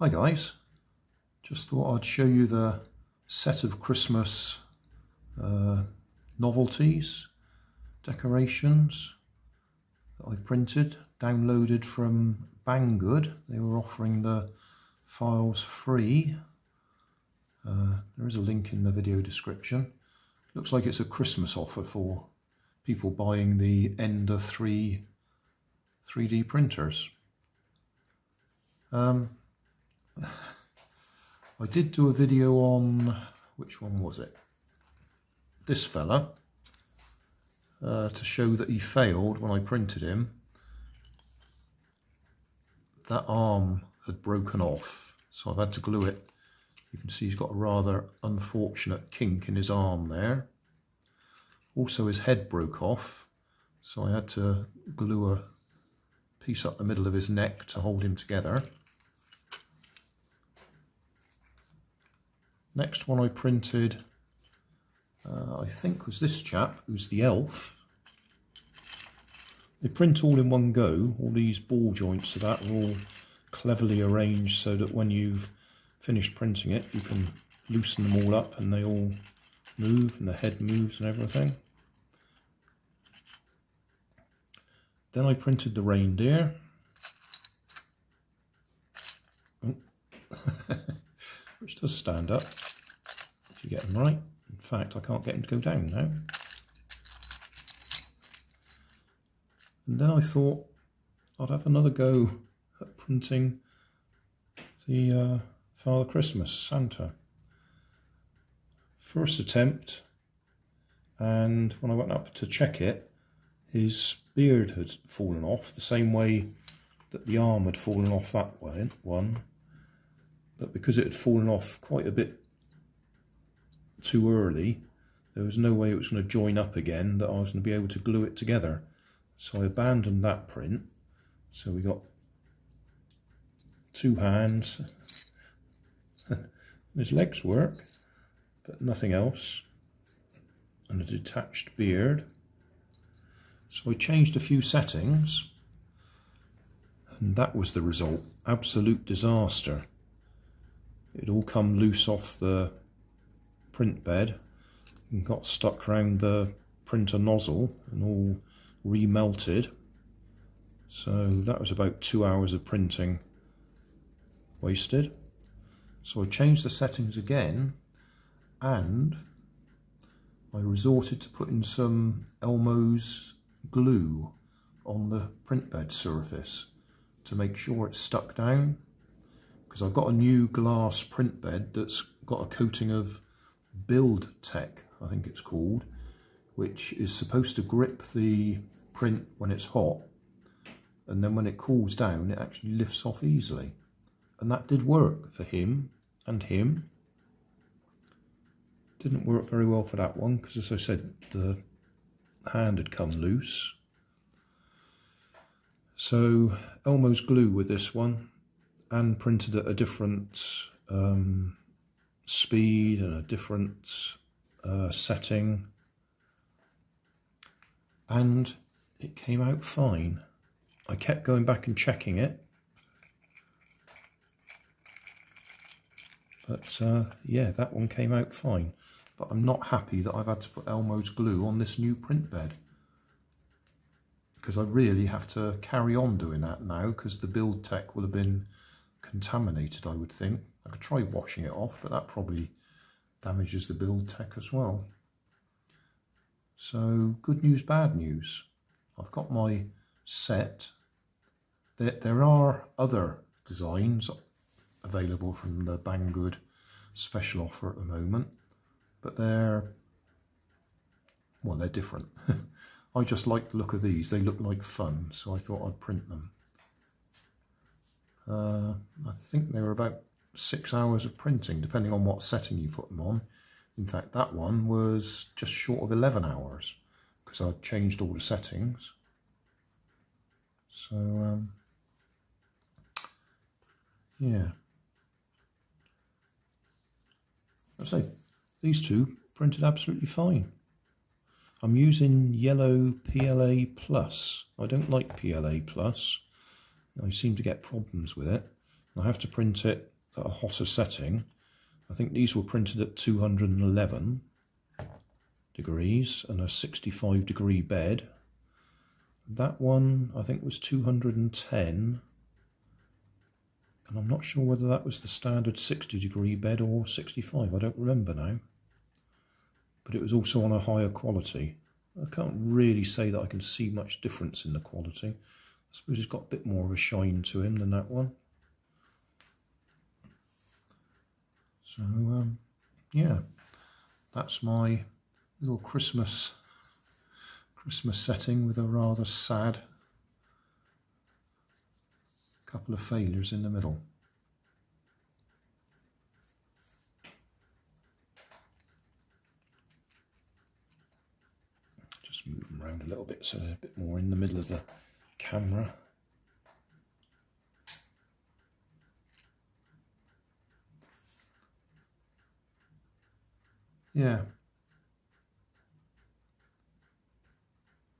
Hi guys, just thought I'd show you the set of Christmas novelties, decorations that I printed, downloaded from Banggood. They were offering the files free. There is a link in the video description. Looks like it's a Christmas offer for people buying the Ender 3 3D printers. I did do a video on, which one was it? This fella, to show that he failed when I printed him. That arm had broken off, so I've had to glue it. You can see he's got a rather unfortunate kink in his arm there. Also his head broke off, so I had to glue a piece up the middle of his neck to hold him together. Next one I printed, I think was this chap, who's the elf. They print all in one go. All these ball joints of that are all cleverly arranged so that when you've finished printing it, you can loosen them all up and they all move and the head moves and everything. Then I printed the reindeer. Oh. Which does stand up if you get them right. In fact, I can't get him to go down now. And then I thought I'd have another go at printing the Father Christmas, Santa. First attempt, and when I went up to check it, his beard had fallen off the same way that the arm had fallen off that one. But because it had fallen off quite a bit too early, there was no way it was going to join up again, that I was going to be able to glue it together. So I abandoned that print. So we got two hands. His legs work, but nothing else. And a detached beard. So I changed a few settings, and that was the result. Absolute disaster. It all come loose off the print bed and got stuck around the printer nozzle and all remelted. So that was about 2 hours of printing wasted. So I changed the settings again, and I resorted to putting some Elmo's glue on the print bed surface to make sure it's stuck down. Because I've got a new glass print bed that's got a coating of Build Tech, I think it's called, which is supposed to grip the print when it's hot, and then when it cools down it actually lifts off easily. And that did work for him and him. Didn't work very well for that one because, as I said, the hand had come loose. So Elmo's glue with this one, and printed at a different speed and a different setting, and it came out fine. I kept going back and checking it, but yeah, that one came out fine. But I'm not happy that I've had to put Elmo's glue on this new print bed, because I really have to carry on doing that now, because the Build Tech will have been contaminated, I would think. I could try washing it off, but that probably damages the Build Tech as well. So good news, bad news. I've got my set. There are other designs available from the Banggood special offer at the moment, but they're different. I just like the look of these. They look like fun, so I thought I'd print them. I think they were about 6 hours of printing, depending on what setting you put them on. In fact, that one was just short of 11 hours, because I'd changed all the settings. So, yeah. I say, these two printed absolutely fine. I'm using yellow PLA+. I don't like PLA+. I seem to get problems with it. I have to print it at a hotter setting. I think these were printed at 211 degrees and a 65 degree bed. That one I think was 210, and I'm not sure whether that was the standard 60 degree bed or 65, I don't remember now. But it was also on a higher quality. I can't really say that I can see much difference in the quality. I suppose it's got a bit more of a shine to him than that one. So yeah, that's my little Christmas setting with a rather sad couple of failures in the middle. Just move them around a little bit so they're a bit more in the middle of the camera. Yeah.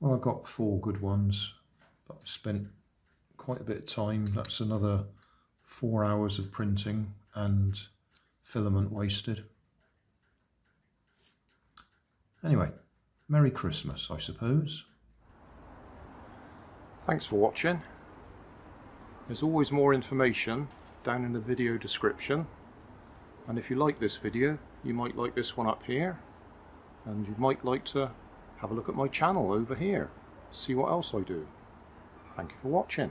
Well, I got 4 good ones, but I spent quite a bit of time. That's another 4 hours of printing and filament wasted. Anyway, Merry Christmas, I suppose. Thanks for watching. There's always more information down in the video description. And if you like this video, you might like this one up here. And you might like to have a look at my channel over here. See what else I do. Thank you for watching.